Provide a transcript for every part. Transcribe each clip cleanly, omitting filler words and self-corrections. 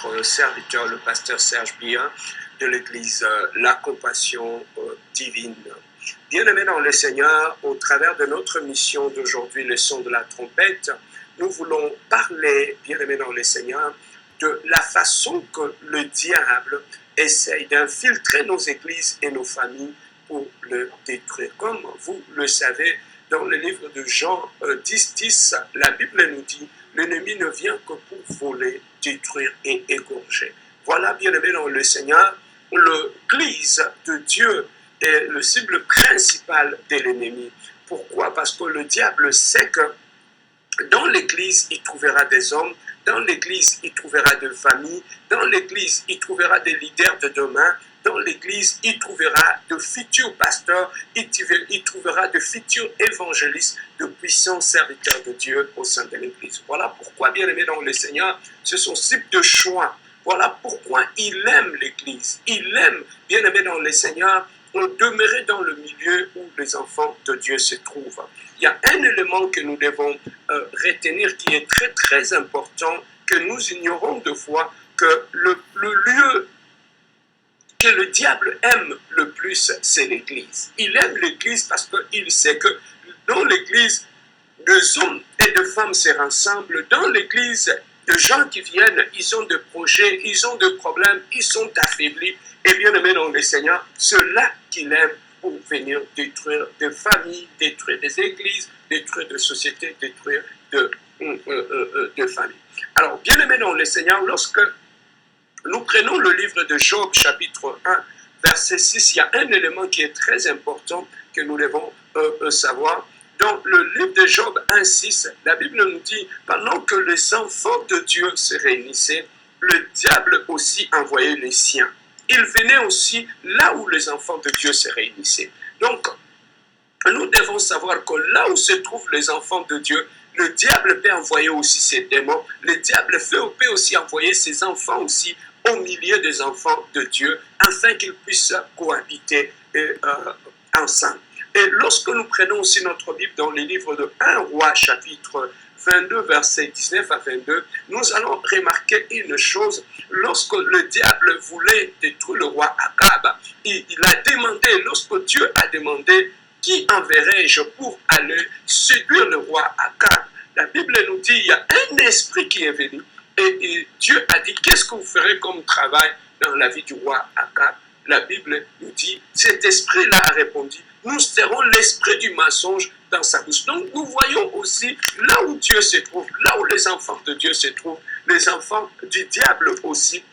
votre serviteur, le pasteur Serge Bia, de l'église La Compassion Divine. Bien-aimés dans le Seigneur, au travers de notre mission d'aujourd'hui, le son de la trompette, nous voulons parler, bien-aimés dans le Seigneur, de la façon que le diable essaye d'infiltrer nos églises et nos familles pour le détruire. Comme vous le savez, dans le livre de Jean 10, la Bible nous dit « L'ennemi ne vient que pour voler, détruire et égorger ». Voilà, bien-aimés dans le Seigneur, l'Église de Dieu est le cible principal de l'ennemi. Pourquoi? Parce que le diable sait que dans l'Église, il trouvera des hommes, dans l'Église, il trouvera des familles, dans l'Église, il trouvera des leaders de demain, dans l'Église, il trouvera de futurs pasteurs, il trouvera de futurs évangélistes, de puissants serviteurs de Dieu au sein de l'Église. Voilà pourquoi, bien-aimés dans le Seigneur, c'est son type de choix. Voilà pourquoi il aime l'Église. Il aime, bien-aimés dans le Seigneur, demeurer dans le milieu où les enfants de Dieu se trouvent. Il y a un élément que nous devons retenir qui est très très important, que nous ignorons de fois, que le lieu que le diable aime le plus, c'est l'Église. Il aime l'Église parce qu'il sait que dans l'Église, des hommes et de femmes se rassemblent. Dans l'Église, des gens qui viennent, ils ont des projets, ils ont des problèmes, ils sont affaiblis. Et bien aimé dans le Seigneur, ceux-là qu'il aime pour venir détruire des familles, détruire des églises, détruire des sociétés, détruire de familles. Alors, bien aimé dans le Seigneur, lorsque nous prenons le livre de Job, chapitre 1, verset 6, il y a un élément qui est très important que nous devons savoir. Dans le livre de Job 1, 6, la Bible nous dit, pendant que les enfants de Dieu se réunissaient, le diable aussi envoyait les siens. Il venait aussi là où les enfants de Dieu se réunissaient. Donc, nous devons savoir que là où se trouvent les enfants de Dieu, le diable peut envoyer aussi ses démons. Le diable peut aussi envoyer ses enfants aussi au milieu des enfants de Dieu, afin qu'ils puissent cohabiter ensemble. Et lorsque nous prenons aussi notre Bible dans le livre de 1 Roi, chapitre 22, versets 19 à 22, nous allons remarquer une chose. Lorsque le diable voulait détruire le roi Akab, il a demandé, lorsque Dieu a demandé, qui enverrai-je pour aller séduire le roi Akab? La Bible nous dit, il y a un esprit qui est venu. Et Dieu a dit, qu'est-ce que vous ferez comme travail dans la vie du roi Akab? La Bible nous dit, cet esprit-là a répondu, nous serons l'esprit du mensonge dans sa bouche. Donc nous voyons aussi, là où Dieu se trouve, là où les enfants de Dieu se trouvent, les enfants du diable aussi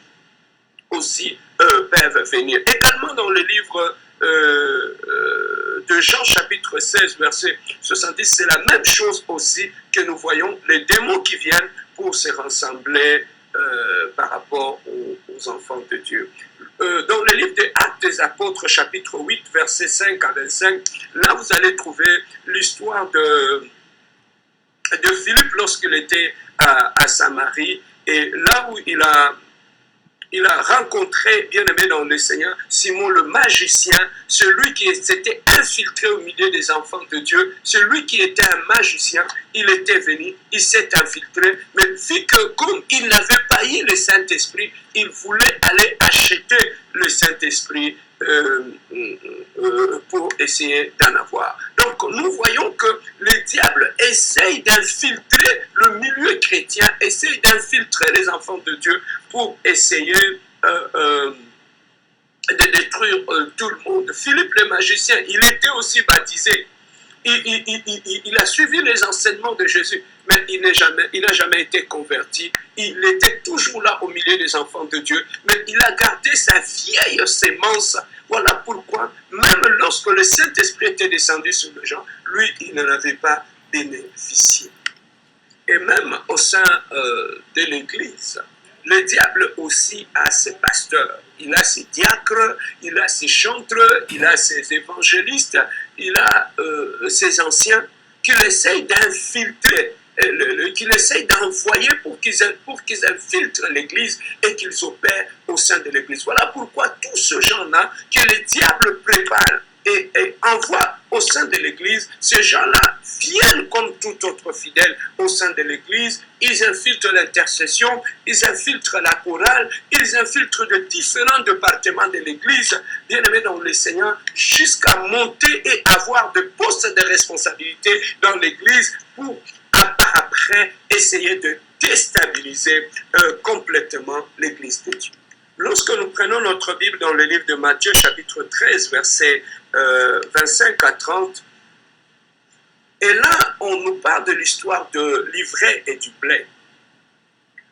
peuvent venir. Également dans le livre de Jean chapitre 16, verset 70, c'est la même chose aussi que nous voyons, les démons qui viennent pour se rassembler par rapport aux enfants de Dieu. Dans le livre des Actes des Apôtres, chapitre 8, verset 5 à 25, là vous allez trouver l'histoire de Philippe lorsqu'il était à Samarie, et là où il a rencontré, bien aimé dans le Seigneur, Simon le magicien, celui qui s'était infiltré au milieu des enfants de Dieu, celui qui était un magicien, il était venu, il s'est infiltré, mais vu que comme il n'avait pas eu le Saint-Esprit, il voulait aller acheter le Saint-Esprit pour essayer d'en avoir. Donc nous voyons que le diable essaye d'infiltrer le milieu chrétien, essaye d'infiltrer les enfants de Dieu pour essayer de détruire tout le monde. Philippe le magicien, il était aussi baptisé. Il a suivi les enseignements de Jésus, mais il n'a jamais été converti. Il était toujours là au milieu des enfants de Dieu, mais il a gardé sa vieille sémence. Voilà pourquoi, même lorsque le Saint-Esprit était descendu sur les gens, lui, il n'en avait pas bénéficié. Et même au sein de l'Église, le diable aussi a ses pasteurs, il a ses diacres, il a ses chantres, il a ses évangélistes, il a ses anciens qu'il essaye d'infiltrer, qu'il essaye d'envoyer pour qu'ils infiltrent l'Église et qu'ils opèrent au sein de l'Église. Voilà pourquoi tous ces gens-là que le diable prépare et envoie au sein de l'Église, ces gens-là viennent comme tout autre fidèle au sein de l'Église, ils infiltrent l'intercession, ils infiltrent la chorale, ils infiltrent de différents départements de l'Église, bien-aimés dans le Seigneur, jusqu'à monter et avoir de postes de responsabilité dans l'Église pour après essayer de déstabiliser complètement l'Église de Dieu. Lorsque nous prenons notre Bible dans le livre de Matthieu, chapitre 13, versets 25 à 30, et là, on nous parle de l'histoire de l'ivraie et du blé.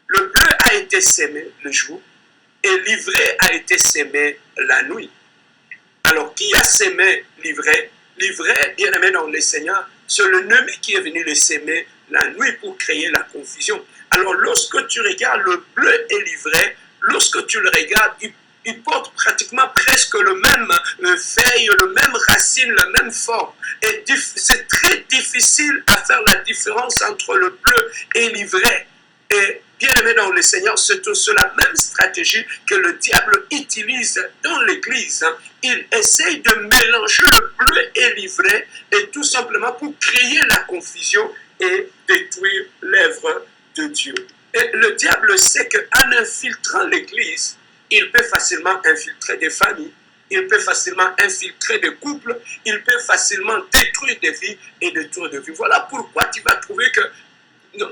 Le blé a été sémé le jour et l'ivraie a été sémé la nuit. Alors, qui a sémé l'ivraie? L'ivraie, bien aimé dans le Seigneur, c'est l'ennemi qui est venu le sémer la nuit pour créer la confusion. Alors, lorsque tu regardes le blé et l'ivraie, lorsque tu le regardes, ils portent pratiquement presque le même feuille, le même racine, la même forme. Et c'est très difficile à faire la différence entre le bleu et l'ivraie. Et bien aimé dans le Seigneur, c'est la même stratégie que le diable utilise dans l'Église. Il essaye de mélanger le bleu et l'ivraie, et tout simplement pour créer la confusion et détruire l'œuvre de Dieu. Et le diable sait qu'en infiltrant l'Église, il peut facilement infiltrer des familles, il peut facilement infiltrer des couples, il peut facilement détruire des vies et détruire des vies. Voilà pourquoi tu vas trouver que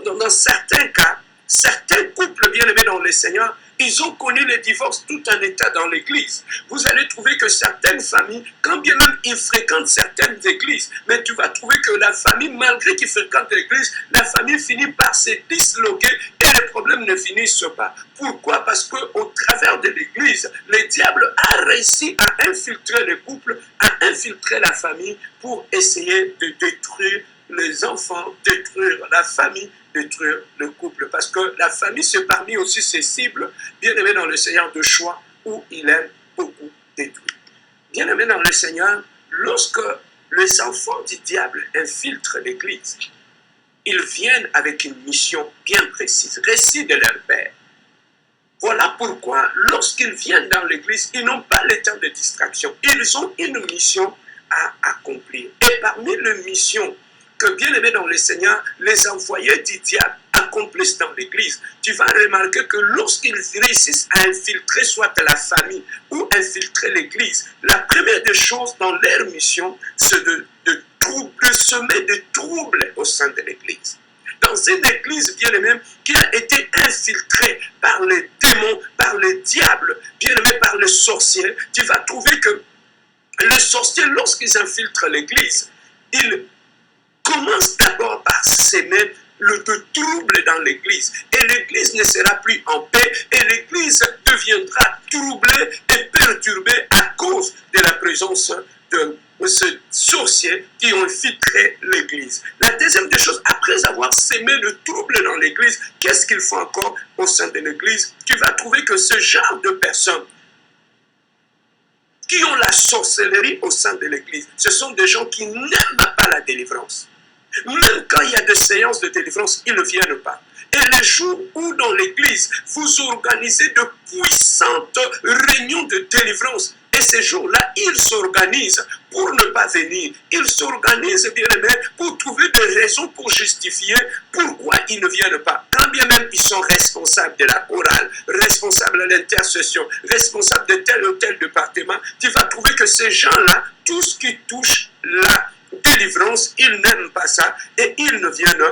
dans certains cas, certains couples bien-aimés dans le Seigneur, ils ont connu le divorce tout en état dans l'Église. Vous allez trouver que certaines familles, quand bien même ils fréquentent certaines églises, mais tu vas trouver que la famille, malgré qu'ils fréquentent l'Église, la famille finit par se disloquer et les problèmes ne finissent pas. Pourquoi? Parce qu'au travers de l'Église, le diable a réussi à infiltrer les couples, à infiltrer la famille pour essayer de détruire les enfants, détruire la famille, détruire le couple. Parce que la famille, c'est parmi aussi ses cibles, bien aimé dans le Seigneur de choix, où il aime beaucoup détruire. Bien aimé dans le Seigneur, lorsque les enfants du diable infiltrent l'Église, ils viennent avec une mission bien précise, récit de leur père. Voilà pourquoi, lorsqu'ils viennent dans l'Église, ils n'ont pas le temps de distraction. Ils ont une mission à accomplir. Et parmi les missions que, bien aimé dans le Seigneur, les envoyés du diable accomplissent dans l'Église, tu vas remarquer que lorsqu'ils réussissent à infiltrer soit la famille ou infiltrer l'Église, la première des choses dans leur mission, c'est de semer des troubles au sein de l'Église. Dans une église bien aimée qui a été infiltrée par les démons, par les diables, bien aimé par les sorciers, tu vas trouver que les sorciers, lorsqu'ils infiltrent l'église, ils commencent d'abord par s'aimer de trouble dans l'église. Et l'église ne sera plus en paix et l'église deviendra troublée et perturbée à cause de la présence de ces sorciers qui ont infiltré l'église. La deuxième des choses, après avoir sémé le trouble dans l'église, qu'est-ce qu'ils font encore au sein de l'église? Tu vas trouver que ce genre de personnes qui ont la sorcellerie au sein de l'église, ce sont des gens qui n'aiment pas la délivrance. Même quand il y a des séances de délivrance, ils ne viennent pas. Et les jours où dans l'église, vous organisez de puissantes réunions de délivrance, et ces jours-là, ils s'organisent pour ne pas venir. Ils s'organisent, bien aimé, pour trouver des raisons pour justifier pourquoi ils ne viennent pas. Quand bien même ils sont responsables de la chorale, responsables de l'intercession, responsables de tel ou tel département, tu vas trouver que ces gens-là, tout ce qui touche la délivrance, ils n'aiment pas ça et ils ne viennent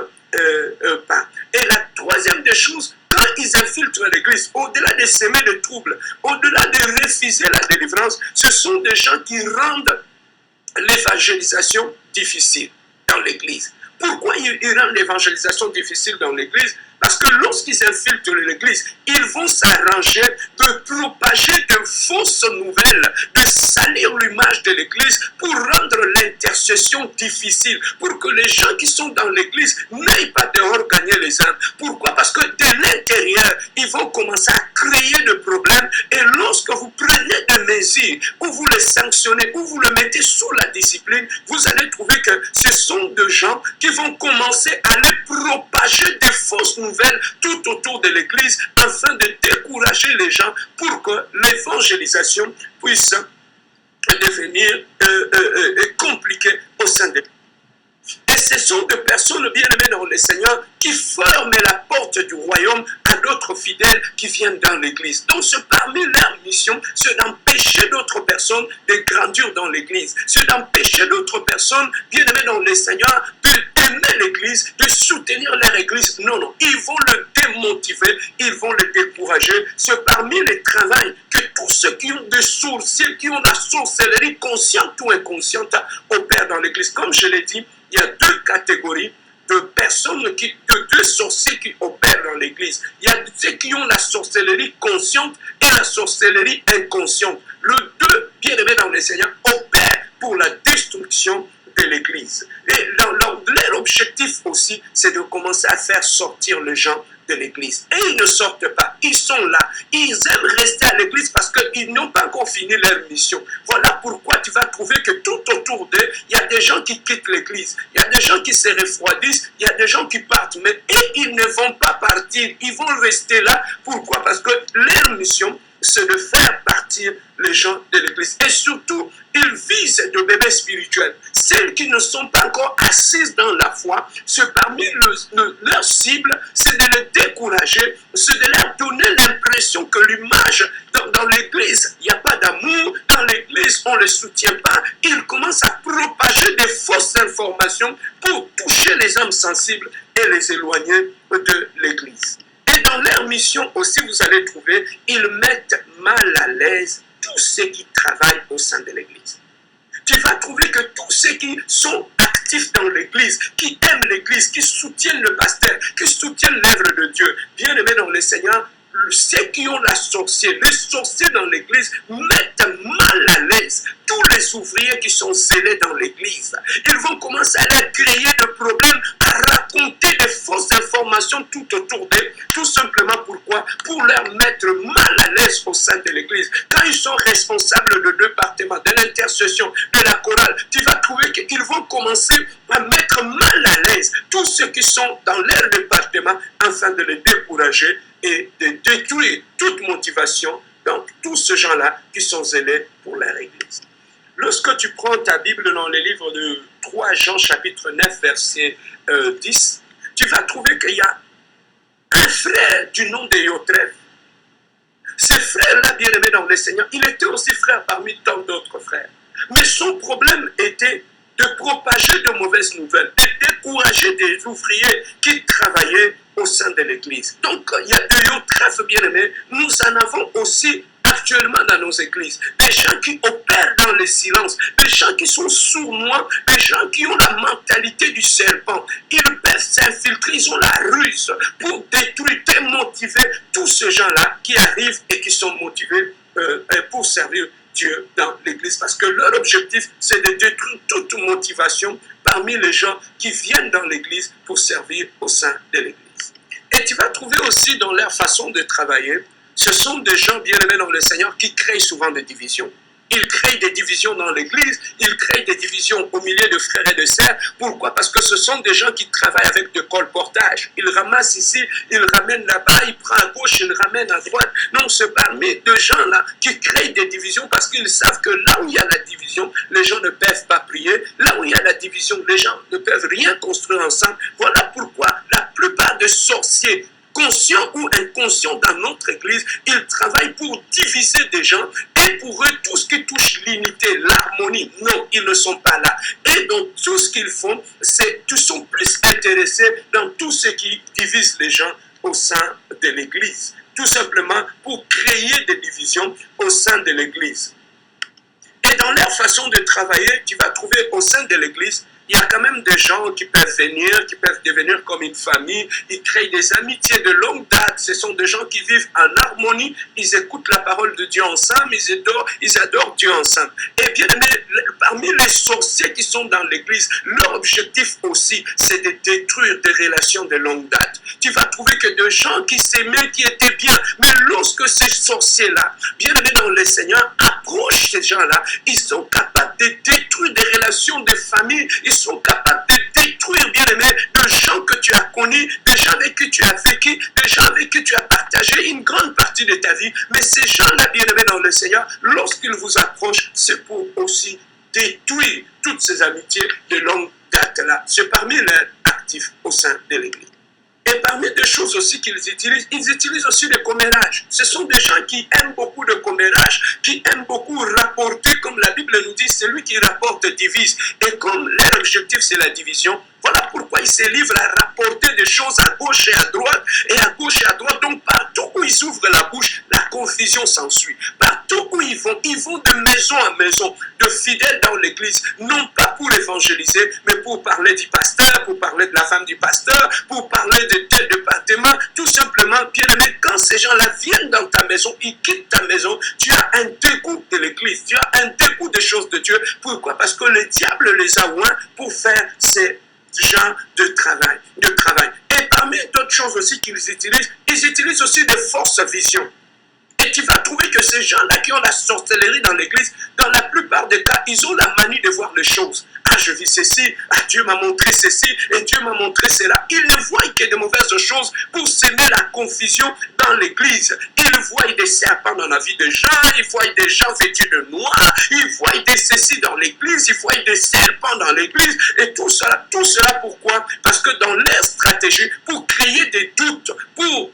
pas. Et la troisième des choses, quand ils infiltrent l'église, au-delà de s'aimer de troubles, au-delà de refuser la délivrance, ce sont des gens qui rendent l'évangélisation difficile dans l'église. Pourquoi ils rendent l'évangélisation difficile dans l'église? Parce que lorsqu'ils infiltrent l'église, ils vont s'arranger de propager de fausses nouvelles, de salir l'image de l'église pour rendre l'intercession difficile, pour que les gens qui sont dans l'église n'aillent pas dehors gagner les âmes. Pourquoi? Parce que de l'intérieur, ils vont commencer à créer des problèmes et lorsque vous prenez des mesures, ou vous les sanctionnez, ou vous le mettez sous la discipline, vous allez trouver que ce sont des gens qui vont commencer à les propager des fausses nouvelles tout autour de l'église afin de décourager les gens pour que l'évangélisation puisse devenir compliquées au sein de. Et ce sont des personnes bien-aimées dans le Seigneur qui ferment la porte du royaume à d'autres fidèles qui viennent dans l'église. Donc, parmi leur mission, c'est d'empêcher d'autres personnes de grandir dans l'église. C'est d'empêcher d'autres personnes bien-aimées dans le Seigneur d'aimer l'église, de soutenir leur église. Non, non, ils vont le démotiver, ils vont le décourager. C'est parmi les travails que tous ceux qui ont des sourciers, qui ont la sorcellerie consciente ou inconsciente, opèrent dans l'église. Comme je l'ai dit, il y a deux catégories de personnes, de deux sorciers qui opèrent dans l'église. Il y a ceux qui ont la sorcellerie consciente et la sorcellerie inconsciente. Les deux, bien-aimés dans le Seigneur, opèrent pour la destruction de l'église. Et leur objectif aussi, c'est de commencer à faire sortir les gens de l'église. Et ils ne sortent pas. Ils sont là. Ils aiment rester à l'église parce qu'ils n'ont pas encore fini leur mission. Voilà pourquoi tu vas trouver que tout autour d'eux, il y a des gens qui quittent l'église. Il y a des gens qui se refroidissent. Il y a des gens qui partent. Et ils ne vont pas partir. Ils vont rester là. Pourquoi? Parce que leur mission, c'est de faire partir les gens de l'église. Et surtout, ils visent de bébés spirituels. Celles qui ne sont pas encore assises dans la foi, c'est parmi leur cible, c'est de les décourager, c'est de leur donner l'impression que l'image dans l'église, il n'y a pas d'amour, dans l'église, on ne les soutient pas. Ils commencent à propager des fausses informations pour toucher les âmes sensibles et les éloigner de l'église. Et dans leur mission aussi, vous allez trouver, ils mettent mal à l'aise tous ceux qui travaillent au sein de l'église. Tu vas trouver que tous ceux qui sont actifs dans l'église, qui aiment l'église, qui soutiennent le pasteur, qui soutiennent l'œuvre de Dieu, bien aimés dans le Seigneur, ceux qui ont les sorciers dans l'église mettent mal à l'aise tous les ouvriers qui sont zélés dans l'église. Ils vont commencer à leur créer des problèmes, à raconter des fausses informations tout autour d'eux, tout simplement pourquoi? Pour leur mettre mal à l'aise au sein de l'église. Quand ils sont responsables de département, de l'intercession, de la chorale, tu vas trouver qu'ils vont commencer à mettre mal à l'aise tous ceux qui sont dans leur département afin de les décourager et de détruire toute motivation dans tous ces gens-là qui sont zélés pour leur église. Lorsque tu prends ta Bible dans le livre de 3 Jean chapitre 9 verset 10, tu vas trouver qu'il y a un frère du nom de Yotref. Ce frère-là, bien-aimé dans le Seigneur, il était aussi frère parmi tant d'autres frères. Mais son problème était de propager de mauvaises nouvelles, de décourager des ouvriers qui travaillaient au sein de l'église. Donc, il y a des Yotref, bien-aimés, nous en avons aussi actuellement dans nos églises. Des gens qui opèrent dans le silence, des gens qui sont sournois, des gens qui ont la mentalité du serpent. Ils peuvent s'infiltrer, ils ont la ruse pour détruire, démotiver tous ces gens-là qui arrivent et qui sont motivés pour servir Dieu dans l'église. Parce que leur objectif, c'est de détruire toute motivation parmi les gens qui viennent dans l'église pour servir au sein de l'église. Et tu vas trouver aussi dans leur façon de travailler, ce sont des gens bien-aimés dans le Seigneur qui créent souvent des divisions. Ils créent des divisions dans l'église, ils créent des divisions au milieu de frères et de sœurs. Pourquoi? Parce que ce sont des gens qui travaillent avec de colportage. Ils ramassent ici, ils ramènent là-bas, ils prennent à gauche, ils ramènent à droite. Non, c'est parmi deux gens-là qui créent des divisions parce qu'ils savent que là où il y a la division, les gens ne peuvent pas prier. Là où il y a la division, les gens ne peuvent rien construire ensemble. Voilà pourquoi la plupart des sorciers, conscients ou inconscients dans notre église, ils travaillent pour diviser des gens et pour eux, tout ce qui touche l'unité, l'harmonie, non, ils ne sont pas là. Et donc, tout ce qu'ils font, c'est qu'ils sont plus intéressés dans tout ce qui divise les gens au sein de l'église. Tout simplement pour créer des divisions au sein de l'église. Et dans leur façon de travailler, tu vas trouver au sein de l'église, il y a quand même des gens qui peuvent venir, qui peuvent devenir comme une famille. Ils créent des amitiés de longue date. Ce sont des gens qui vivent en harmonie. Ils écoutent la parole de Dieu ensemble. Ils adorent Dieu ensemble. Et bien, parmi les sorciers qui sont dans l'église, leur objectif aussi, c'est de détruire des relations de longue date. Tu vas trouver que des gens qui s'aimaient, qui étaient bien. Mais lorsque ces sorciers-là, bien aimés dans le Seigneur, approchent ces gens-là, ils sont capables de détruire des relations de famille. Ils sont capables de détruire, bien aimé, de gens que tu tu as connus, des gens avec qui tu as vécu, des gens avec qui tu as partagé une grande partie de ta vie. Mais ces gens-là, bien-aimés dans le Seigneur, lorsqu'ils vous approchent, c'est pour aussi détruire toutes ces amitiés de longue date-là. C'est parmi les actifs au sein de l'Église. Et parmi des choses aussi qu'ils ils utilisent aussi le commérage. Ce sont des gens qui aiment beaucoup le commérage, qui aiment beaucoup rapporter, comme la Bible nous dit, celui qui rapporte divise. Et comme leur objectif c'est la division, voilà pourquoi ils se livrent à rapporter des choses à gauche et à droite, et à gauche et à droite. Donc partout où ils ouvrent la bouche, la confusion s'ensuit. Partout où ils vont de maison en maison, de fidèles dans l'église, non pas pour évangéliser, mais pour parler du pasteur, pour parler de la femme du pasteur, pour parler de tel département, tout simplement, bien aimé, quand ces gens-là viennent dans ta maison, ils quittent ta maison, tu as un dégoût de l'église, tu as un dégoût des choses de Dieu. Pourquoi? Parce que le diable les a oints pour faire ces genre de travail. Et parmi d'autres choses aussi qu'ils utilisent, ils utilisent aussi des fausses visions. Et tu vas trouver que ces gens-là qui ont la sorcellerie dans l'église, dans la plupart des cas, ils ont la manie de voir les choses. Ah, je vis ceci, ah, Dieu m'a montré ceci, et Dieu m'a montré cela. Ils ne voient que de mauvaises choses pour semer la confusion dans l'église. Ils voient des serpents dans la vie des gens, ils voient des gens vêtus de noir, ils voient des ceci dans l'église, ils voient des serpents dans l'église, et tout cela pourquoi? Parce que dans leur stratégie, pour créer des doutes, pour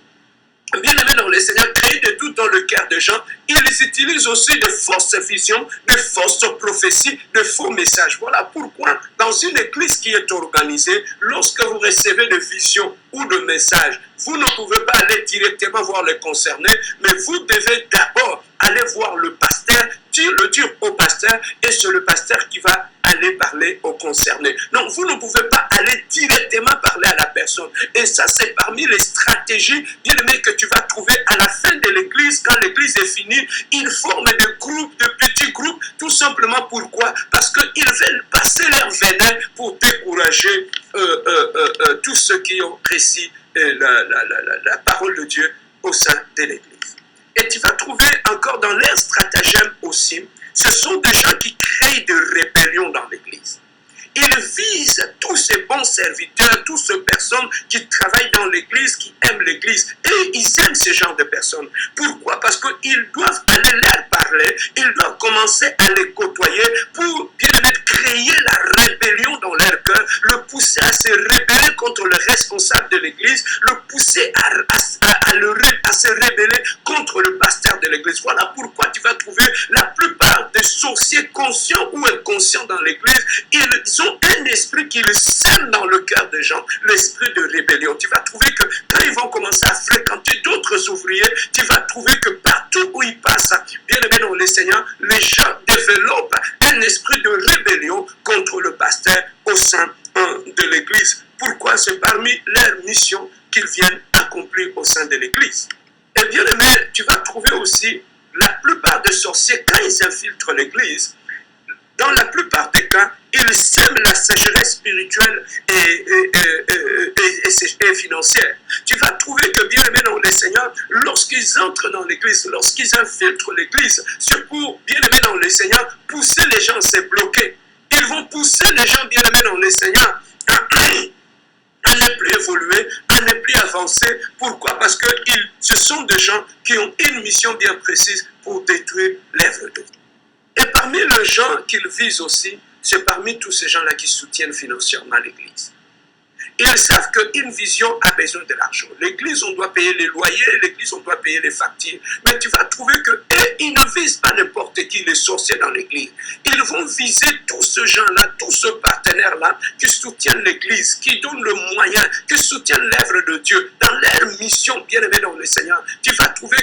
bien-aimés dans le Seigneur, créer des doutes dans le cœur des gens, ils utilisent aussi de fausses visions, de fausses prophéties, de faux messages. Voilà pourquoi, dans une église qui est organisée, lorsque vous recevez des visions ou de messages, vous ne pouvez pas aller directement voir les concernés, mais vous devez d'abord aller voir le pasteur, le dire au pasteur, et c'est le pasteur qui va aller parler aux concernés. Donc, vous ne pouvez pas aller directement parler à la personne. Et ça, c'est parmi les stratégies, bien aimé, que tu vas trouver à la fin de l'église. Quand l'église est finie, ils forment des groupes, de petits groupes, tout simplement pourquoi? Parce qu'ils veulent passer leur venin pour décourager tous ceux qui ont réussi la parole de Dieu au sein de l'église. Et tu vas trouver encore dans leur stratagème aussi, ce sont des gens qui créent de rébellions dans l'église. Ils visent tous ces bons serviteurs, toutes ces personnes qui travaillent dans l'église, qui aiment l'église. Et ils aiment ce genre de personnes. Pourquoi? Parce qu'ils doivent aller leur parler, ils doivent commencer à les côtoyer pour bien créer la rébellion dans leur cœur, le pousser à se rebeller contre le responsable de l'église, le pousser à se rebeller contre le pasteur de l'église. Voilà pourquoi tu vas trouver la plupart des sorciers conscients ou inconscients dans l'église, ils ont un esprit qui le sème dans le cœur des gens, l'esprit de rébellion. Tu vas trouver que quand ils vont commencer à fréquenter d'autres ouvriers, tu vas trouver que partout où ils passent, bien aimé dans le Seigneur, les gens développent un esprit de rébellion contre le pasteur au sein de l'église. Pourquoi? C'est parmi leurs missions qu'ils viennent accomplir au sein de l'église. Et bien aimé, tu vas trouver aussi la plupart des sorciers, quand ils infiltrent l'église, dans la plupart des cas, ils sèment la sécheresse spirituelle et financière. Tu vas trouver que, bien aimé dans le Seigneur, lorsqu'ils entrent dans l'église, lorsqu'ils infiltrent l'église, c'est pour, bien aimé dans le Seigneur, pousser les gens à se bloquer. Ils vont pousser les gens, bien aimés dans le Seigneur, à ne plus évoluer, à ne plus avancer. Pourquoi? Parce que ce sont des gens qui ont une mission bien précise pour détruire l'œuvre de Dieu. Et parmi les gens qu'ils visent aussi, c'est parmi tous ces gens-là qui soutiennent financièrement l'Église. Ils savent qu'une vision a besoin de l'argent. L'église, on doit payer les loyers, l'église, on doit payer les factures. Mais tu vas trouver qu'ils ne visent pas n'importe qui, les sorciers dans l'église. Ils vont viser tous ces gens-là, tous ces partenaires-là qui soutiennent l'église, qui donnent le moyen, qui soutiennent l'œuvre de Dieu dans leur mission, bien aimée dans le Seigneur. Tu vas trouver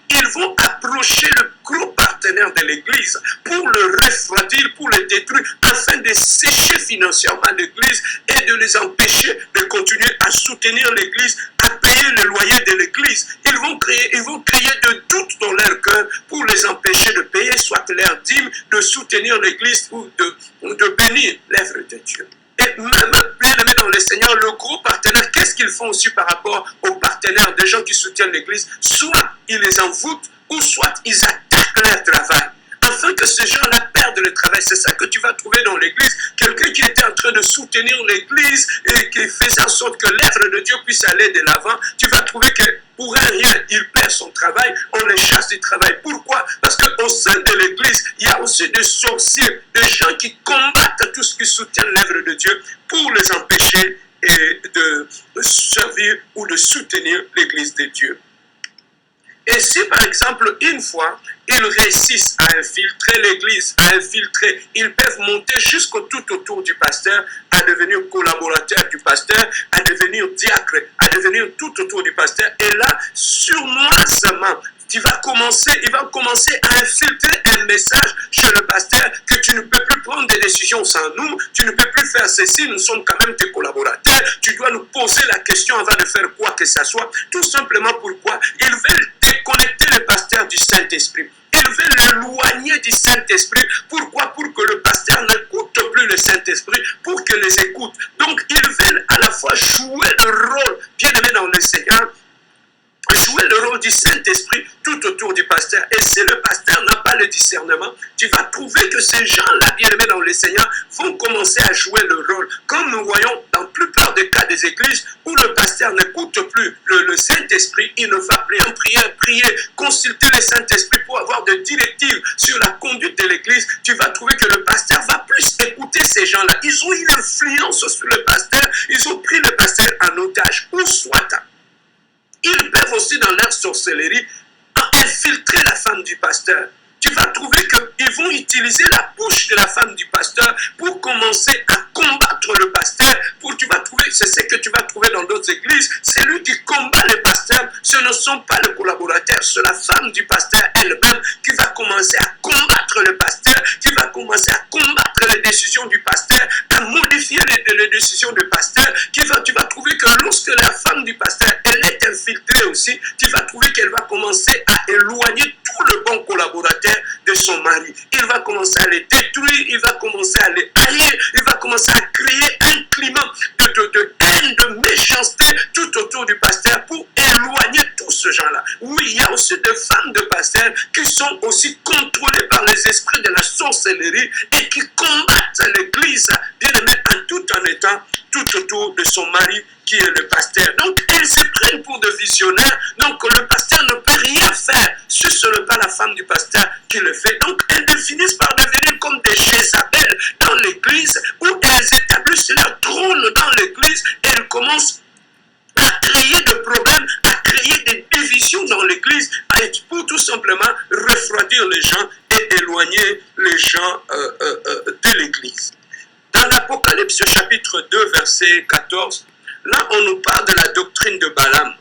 qu'ils vont approcher le gros partenaire de l'église pour le refroidir, pour le détruire, afin de sécher financièrement l'église et de les empêcher de continuer à soutenir l'église, à payer le loyer de l'église. Ils vont créer de doutes dans leur cœur pour les empêcher de payer soit leur dîme, de soutenir l'église ou de bénir l'œuvre de Dieu. Et même, bien aimé dans le Seigneur, le gros partenaire, qu'est-ce qu'ils font aussi par rapport aux partenaires, des gens qui soutiennent l'église? Soit ils les envoûtent, ou soit ils attaquent leur travail, afin que ces gens-là perdre le travail. C'est ça que tu vas trouver dans l'église. Quelqu'un qui était en train de soutenir l'église et qui faisait en sorte que l'œuvre de Dieu puisse aller de l'avant. Tu vas trouver que pour rien, il perd son travail. On les chasse du travail. Pourquoi? Parce qu'au sein de l'église, il y a aussi des sorciers, des gens qui combattent tout ce qui soutient l'œuvre de Dieu pour les empêcher de servir ou de soutenir l'église de Dieu. Et si par exemple, une fois, ils réussissent à infiltrer l'église, à infiltrer, ils peuvent monter jusqu'au tout autour du pasteur, à devenir collaborateur du pasteur, à devenir diacre, à devenir tout autour du pasteur. Et là, sournoisement, il va commencer à infiltrer un message chez le pasteur que tu ne peux plus prendre des décisions sans nous, tu ne peux plus faire ceci, nous sommes quand même tes collaborateurs, tu dois nous poser la question avant de faire quoi que ce soit. Tout simplement pourquoi ils veulent déconnecter le pasteur du Saint-Esprit. Ils veulent l'éloigner du Saint-Esprit. Pourquoi? Pour que le pasteur n'écoute plus le Saint-Esprit, pour qu'il les écoute. Donc, ils veulent à la fois jouer le rôle, bien aimé dans le Seigneur, jouer le rôle du Saint-Esprit tout autour du pasteur. Et si le pasteur n'a pas le discernement, tu vas trouver que ces gens-là, bien aimés dans le Seigneur, vont commencer à jouer le rôle. Comme nous voyons dans la plupart des cas des églises où le pasteur n'écoute plus le Saint-Esprit, il ne va plus en prier, consulter le Saint-Esprit pour avoir des directives sur la conduite de l'église. Tu vas trouver que le pasteur va plus écouter ces gens-là. Ils ont une influence sur le pasteur, ils ont pris le pasteur en otage, ou soit ils peuvent aussi, dans leur sorcellerie, infiltrer la femme du pasteur. Tu vas trouver qu'ils vont utiliser la bouche de la femme du pasteur pour commencer à combattre le pasteur. C'est ce que tu vas trouver dans d'autres églises. C'est lui qui combat le pasteur. Ce ne sont pas les collaborateurs, c'est la femme du pasteur elle-même qui va commencer à combattre le pasteur, qui va commencer à combattre les décisions du pasteur, à modifier les décisions du pasteur. Tu vas trouver que lorsque la femme du pasteur, elle est infiltrée aussi, tu vas trouver qu'elle va commencer à éloigner tout le bon collaborateur de son mari. Il va commencer à les détruire, il va commencer à les haïr, il va commencer à créer un climat de haine, de méchanceté tout autour du pasteur pour éloigner tous ce gens-là. Oui, il y a aussi des femmes de pasteurs qui sont aussi contrôlées par les esprits de la sorcellerie et qui combattent l'église, bien aimé, tout en étant tout autour de son mari qui est le pasteur. Donc, elles se prennent pour des visionnaires. Donc, le pasteur ne peut rien faire si ce n'est pas la femme du pasteur qui le fait. Donc, elles finissent par devenir comme des Jézabel dans l'église où elles établissent leur trône dans l'église et elles commencent à créer des problèmes, à créer des divisions dans l'église pour tout simplement refroidir les gens et éloigner les gens de l'église. Dans l'Apocalypse chapitre 2, verset 14, là, on nous parle de la doctrine de Balaam.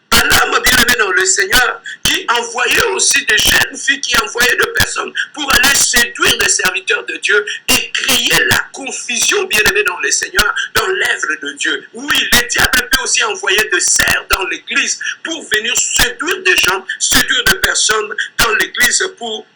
Balaam, bien aimé dans le Seigneur, qui envoyait aussi des jeunes filles, qui envoyait des personnes pour aller séduire les serviteurs de Dieu et créer la confusion, bien aimé dans le Seigneur, dans l'œuvre de Dieu. Oui, le diable peut aussi envoyer des serfs dans l'église pour venir séduire des gens, séduire des personnes dans l'église pour,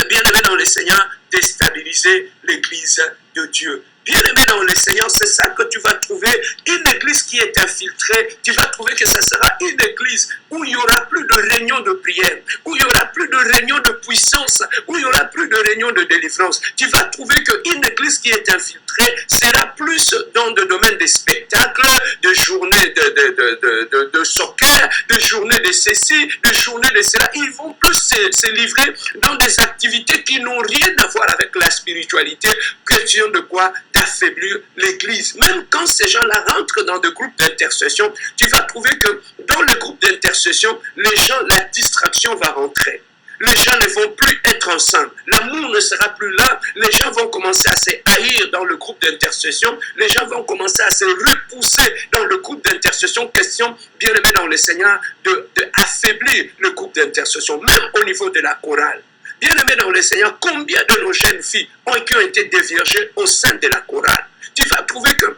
bien aimé dans le Seigneur, déstabiliser l'église de Dieu. Bien-aimé dans le Seigneur, c'est ça que tu vas trouver. Une église qui est infiltrée, tu vas trouver que ce sera une église où il n'y aura plus de réunions de prière, où il n'y aura plus de réunions de puissance, où il n'y aura plus de réunions de délivrance. Tu vas trouver qu'une église qui est infiltrée sera plus dans le domaine des spectacles, de journées de soccer, de journées de ceci, de journées de cela. Ils vont plus se livrer dans des activités qui n'ont rien à voir avec la spiritualité, question de quoi d'affaiblir l'église. Même quand ces gens-là rentrent dans des groupes d'intercession, tu vas trouver que dans le groupe d'intercession, les gens, la distraction va rentrer. Les gens ne vont plus être ensemble. L'amour ne sera plus là. Les gens vont commencer à se haïr dans le groupe d'intercession. Les gens vont commencer à se repousser dans le groupe d'intercession. Question, bien aimé dans le Seigneur, d'affaiblir le groupe d'intercession, même au niveau de la chorale. Bien-aimés dans le Seigneur, combien de nos jeunes filles qui ont été déviergées au sein de la chorale? Tu vas trouver que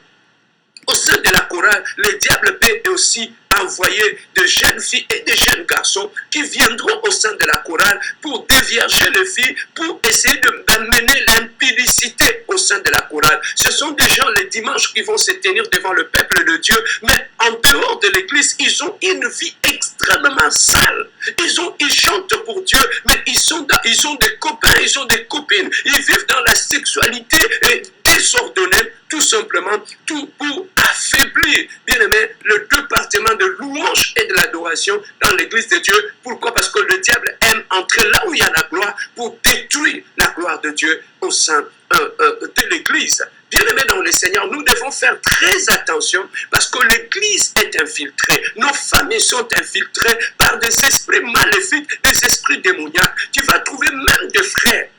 au sein de la chorale, le diable peut aussi envoyer de jeunes filles et de jeunes garçons qui viendront au sein de la chorale pour dévierger les filles, pour essayer d'amener l'impudicité au sein de la chorale. Ce sont des gens les dimanches qui vont se tenir devant le peuple de Dieu, mais en dehors de l'église, ils ont une vie extrêmement sale. Ils chantent pour Dieu, mais ils ont des copains, ils ont des copines. Ils vivent dans la sexualité désordonnée, tout simplement, tout pour affaiblir, bien aimé, le département de louange et de l'adoration dans l'église de Dieu. Pourquoi? Parce que le diable aime entrer là où il y a la gloire pour détruire la gloire de Dieu au sein de l'église. Bien-aimés dans le Seigneur, nous devons faire très attention parce que l'église est infiltrée. Nos familles sont infiltrées par des esprits maléfiques, des esprits démoniaques. Tu vas trouver même des frères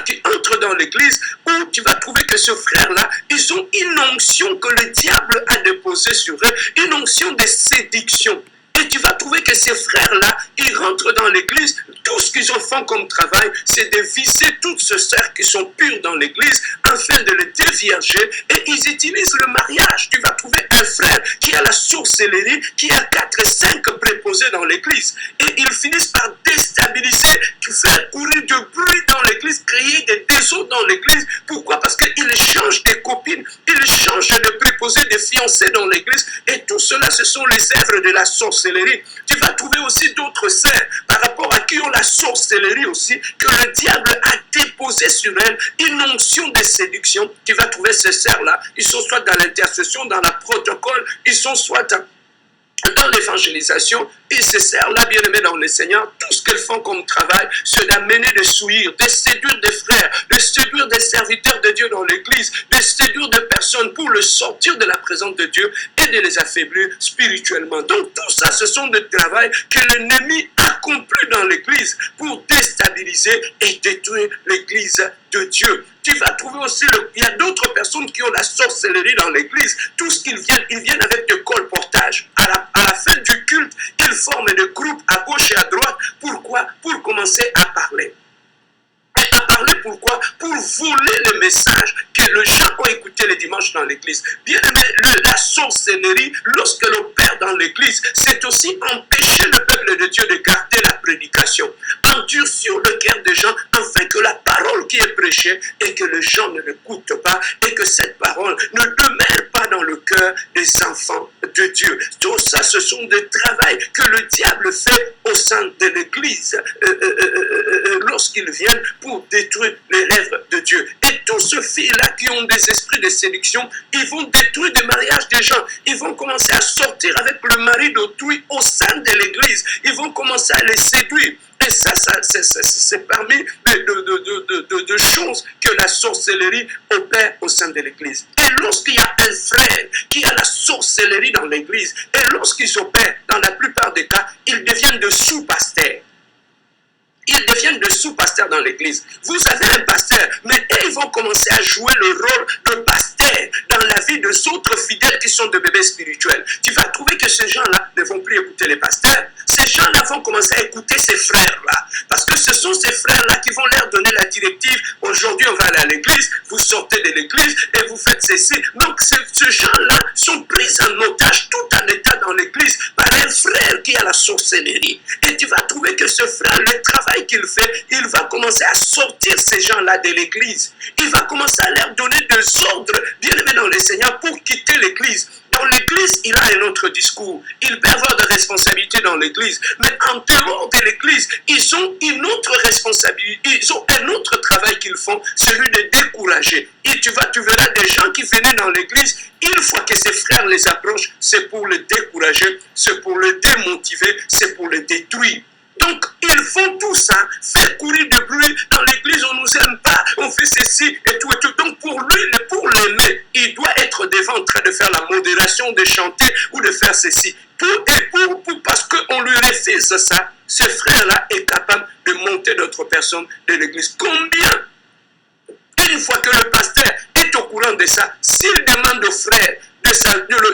qui entrent dans l'église où tu vas trouver que ce frère-là, ils ont une onction que le diable a déposée sur eux, une onction de séduction. Et tu vas trouver que ces frères-là, ils rentrent dans l'église, tout ce qu'ils ont fait comme travail, c'est de viser toutes ces sœurs qui sont pures dans l'église, afin de les dévierger, et ils utilisent le mariage. Tu vas trouver un frère qui a la sorcellerie, qui a 4 et 5 préposés dans l'église, et ils finissent par déstabiliser, faire courir du bruit dans l'église, créer des désordres dans l'église. Pourquoi? Parce qu'ils changent des copines, ils changent de préposés, des fiancés dans l'église, et tout cela, ce sont les œuvres de la sorcellerie. Tu vas trouver aussi d'autres sœurs par rapport à qui ont la sorcellerie aussi, que le diable a déposé sur elles une onction de séduction. Tu vas trouver ces sœurs-là, ils sont soit dans l'intercession, dans la protocole, ils sont soit dans l'évangélisation, et ces sœurs-là, bien-aimées dans le Seigneur, tout ce qu'elles font comme travail, c'est d'amener, de souillir, de séduire des frères, de séduire des serviteurs de Dieu dans l'église, de séduire des personnes pour le sortir de la présence de Dieu et de les affaiblir spirituellement. Donc tout ça, ce sont des travails que l'ennemi accomplit dans l'église pour déstabiliser et détruire l'église de Dieu. Tu vas trouver aussi, il y a d'autres personnes qui ont la sorcellerie dans l'église. Tout ce qu'ils viennent avec de colportage. À la fin du culte, ils forment des groupes à gauche et à droite. Pourquoi? Pour commencer à parler. Et à parler pourquoi? Pour voler le message que les gens ont écouté le dimanche dans l'église. Bien aimé, la sorcellerie, lorsque l'on perd dans l'église, c'est aussi empêcher le peuple de Dieu de garder la prédication. Endurcir le cœur des gens afin que la parole qui est prêchée et que les gens ne l'écoutent pas et que cette parole ne demeure pas dans le cœur des enfants de Dieu. Tout ça, ce sont des travaux que le diable fait au sein de l'église lorsqu'ils viennent pour détruire les rêves de Dieu. Et tous ces filles-là qui ont des esprits de séduction, ils vont détruire des mariages des gens. Ils vont commencer à sortir avec le mari d'autrui au sein de l'église. Ils vont commencer à les séduire. Et ça c'est parmi de choses que la sorcellerie opère au sein de l'église. Et lorsqu'il y a un frère qui a la sorcellerie dans l'église, et lorsqu'ils opèrent, dans la plupart des cas, ils deviennent de sous-pasteurs. Ils deviennent de sous-pasteurs dans l'église. Vous avez un pasteur, mais eux, ils vont commencer à jouer le rôle de pasteur dans la vie des autres fidèles qui sont de bébés spirituels. Tu vas trouver que ces gens-là ne vont plus écouter les pasteurs. Ces gens-là vont commencer à écouter ces frères-là. Parce que ce sont ces frères-là qui vont leur donner la directive. Aujourd'hui, on va aller à l'église, vous sortez de l'église et vous faites ceci. Donc, ces gens-là sont pris en otage, tout en état dans l'église, par un frère qui a la sorcellerie. Et tu vas trouver que ce frère, le travail qu'il fait, il va commencer à sortir ces gens-là de l'église. Il va commencer à leur donner des ordres, bien aimés dans le Seigneur, pour quitter l'église. Dans l'église, il a un autre discours. Il peut avoir des responsabilités dans l'église. Mais en dehors de l'église, ils ont une autre responsabilité. Ils ont un autre travail qu'ils font, celui de décourager. Et tu verras des gens qui venaient dans l'église, une fois que ces frères les approchent, c'est pour les décourager, c'est pour les démotiver, c'est pour les détruire. Donc, ils font tout ça, faire courir du bruit. Dans l'église, on ne nous aime pas, on fait ceci et tout et tout. Donc, pour lui, pour l'aimer, il doit être devant en train de faire la modération, de chanter ou de faire ceci. Parce qu'on lui refuse ça, ce frère-là est capable de monter d'autres personnes de l'église. Combien? Une fois que le pasteur est au courant de ça, s'il demande au frère,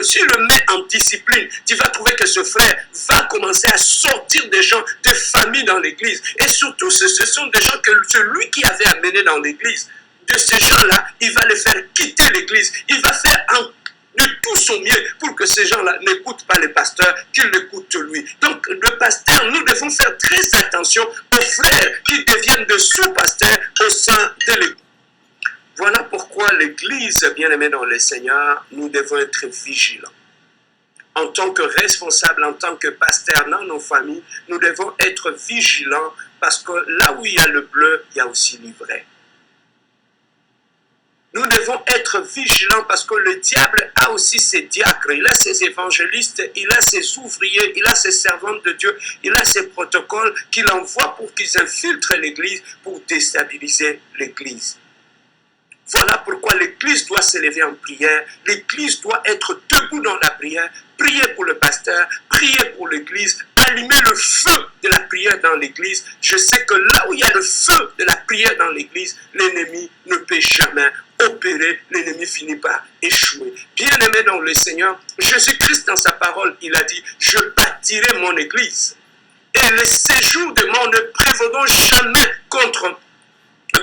s'il le met en discipline, tu vas trouver que ce frère va commencer à sortir des gens, des familles dans l'église. Et surtout, ce sont des gens que celui qui avait amené dans l'église, de ces gens-là, il va les faire quitter l'église. Il va faire de tout son mieux pour que ces gens-là n'écoutent pas les pasteurs, qu'ils l'écoutent lui. Donc, le pasteur, nous devons faire très attention aux frères qui deviennent de sous-pasteurs au sein de l'église. Voilà pourquoi l'Église, bien-aimée dans le Seigneur, nous devons être vigilants. en tant que responsables, en tant que pasteurs dans nos familles, nous devons être vigilants parce que là où il y a le bleu, il y a aussi l'ivraie. Nous devons être vigilants parce que le diable a aussi ses diacres, il a ses évangélistes, il a ses ouvriers, il a ses servantes de Dieu, il a ses protocoles qu'il envoie pour qu'ils infiltrent l'Église, pour déstabiliser l'Église. Voilà pourquoi l'Église doit s'élever en prière, l'Église doit être debout dans la prière, prier pour le pasteur, prier pour l'Église, allumer le feu de la prière dans l'Église. Je sais que là où il y a le feu de la prière dans l'Église, l'ennemi ne peut jamais opérer, l'ennemi finit par échouer. Bien-aimé dans le Seigneur, Jésus-Christ dans sa parole, il a dit, je bâtirai mon Église. Et les séjours de mort ne prévaudront jamais contre,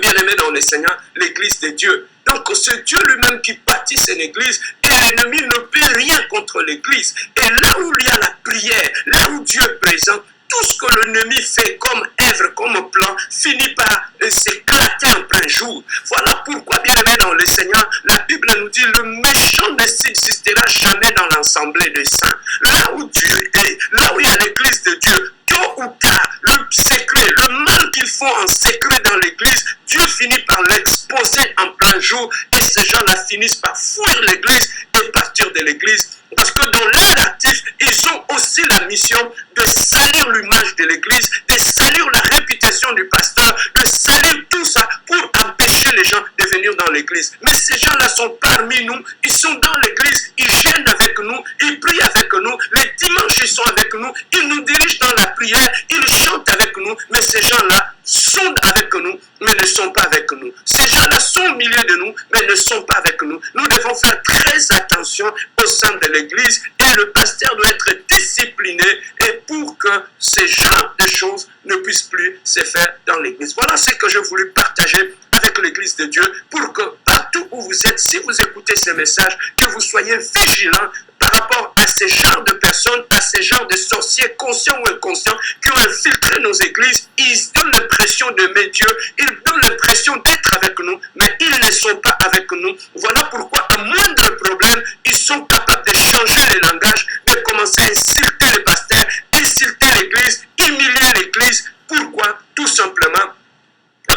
bien-aimé dans le Seigneur, l'Église de Dieu. Donc c'est Dieu lui-même qui bâtit son Église et l'ennemi ne peut rien contre l'Église. Et là où il y a la prière, là où Dieu est présent, tout ce que l'ennemi fait comme œuvre, comme plan, finit par s'éclater en plein jour. Voilà pourquoi, bien-aimé dans le Seigneur, la Bible nous dit, le méchant ne subsistera jamais dans l'assemblée des saints. Là où Dieu est, là où il y a l'Église de Dieu, tôt ou tard, le secret, le mal qu'ils font en secret dans l'Église, Dieu finit par l'exposer en plein jour et ces gens-là finissent par fuir l'Église et partir de l'Église. Parce que dans leur actif, ils ont aussi la mission de salir l'image de l'Église, de salir la réputation du pasteur, de salir tout ça pour empêcher les gens de venir dans l'Église. Mais ces gens-là sont parmi nous, ils sont dans l'Église, ils gênent avec nous, ils prient avec nous, les dimanches ils sont avec nous, ils nous dirigent dans la prière, ils chantent avec nous, mais ces gens-là sont avec nous, mais ne sont pas avec nous. Ces gens-là sont au milieu de nous, mais ne sont pas avec nous. Nous devons faire très attention au sein de l'Église et le pasteur doit être discipliné et pour que ces genres de choses ne puissent plus se faire dans l'Église. Voilà ce que je voulais partager avec l'Église de Dieu pour que partout où vous êtes, si vous écoutez ces messages, que vous soyez vigilants par rapport à ces genres de personnes, à ces genres de sorciers, conscients ou inconscients, qui ont infiltré nos églises. Ils donnent l'impression d'aimer Dieu, ils donnent l'impression d'être avec nous, mais ils ne sont pas avec nous. Voilà pourquoi, à moindre problème, ils sont capables de changer les langages, de commencer à insulter les pasteurs, insulter l'église, humilier l'église. Pourquoi? Tout simplement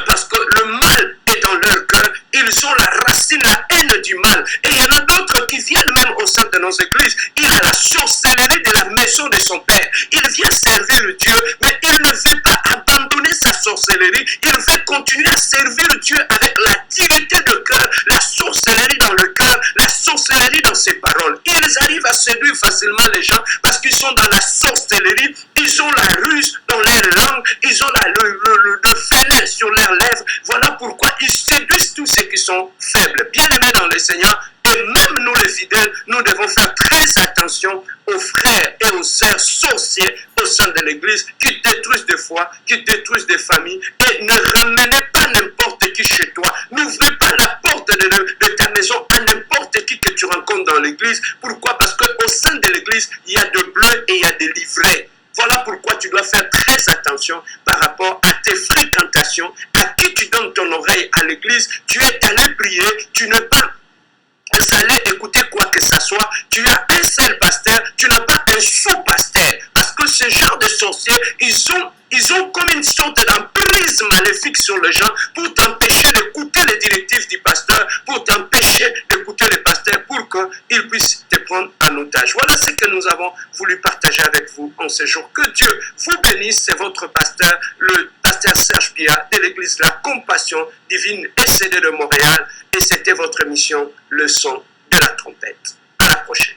parce que le mal est dans leur cœur, ils ont la racine, la haine du mal. Et il y en a d'autres qui viennent même au sein de nos églises. Il a la sorcellerie de la maison de son père. Il vient servir le Dieu, mais il ne veut pas abandonner sa sorcellerie. Il veut continuer à servir Dieu avec la dignité de cœur, la sorcellerie dans le cœur, la sorcellerie dans ses paroles. Ils arrivent à séduire facilement les gens parce qu'ils sont dans la sorcellerie. Ils ont la ruse dans leur langue, ils ont le venin sur leurs lèvres. Voilà pourquoi ils séduisent tous ceux qui sont faibles. Bien-aimés dans le Seigneur, et même nous les fidèles, nous devons faire très attention aux frères et aux sœurs sorciers au sein de l'Église qui détruisent des foi, qui détruisent des familles. Et ne ramenez pas n'importe qui chez toi. N'ouvrez pas la porte de ta maison à n'importe qui que tu rencontres dans l'Église. Pourquoi? Parce qu'au sein de l'Église, il y a de bleu et il y a des livrets. Voilà pourquoi tu dois faire très attention par rapport à tes fréquentations, à qui tu donnes ton oreille à l'église. Tu es allé prier, tu n'es pas allé écouter quoi que ce soit. Tu as un seul pasteur, tu n'as pas un sous-pasteur. Parce que ce genre de sorciers, ils ont comme une sorte d'emprise maléfique sur les gens pour t'empêcher d'écouter les directives du pasteur, pour t'empêcher d'écouter les pasteurs, pour qu'ils puissent te prendre en otage. Voilà ce que nous avons voulu partager avec vous en ce jour. Que Dieu vous bénisse. C'est votre pasteur, le pasteur Serge Biya de l'église La Compassion Divine SCD de Montréal. Et c'était votre émission, le son de la trompette. À la prochaine.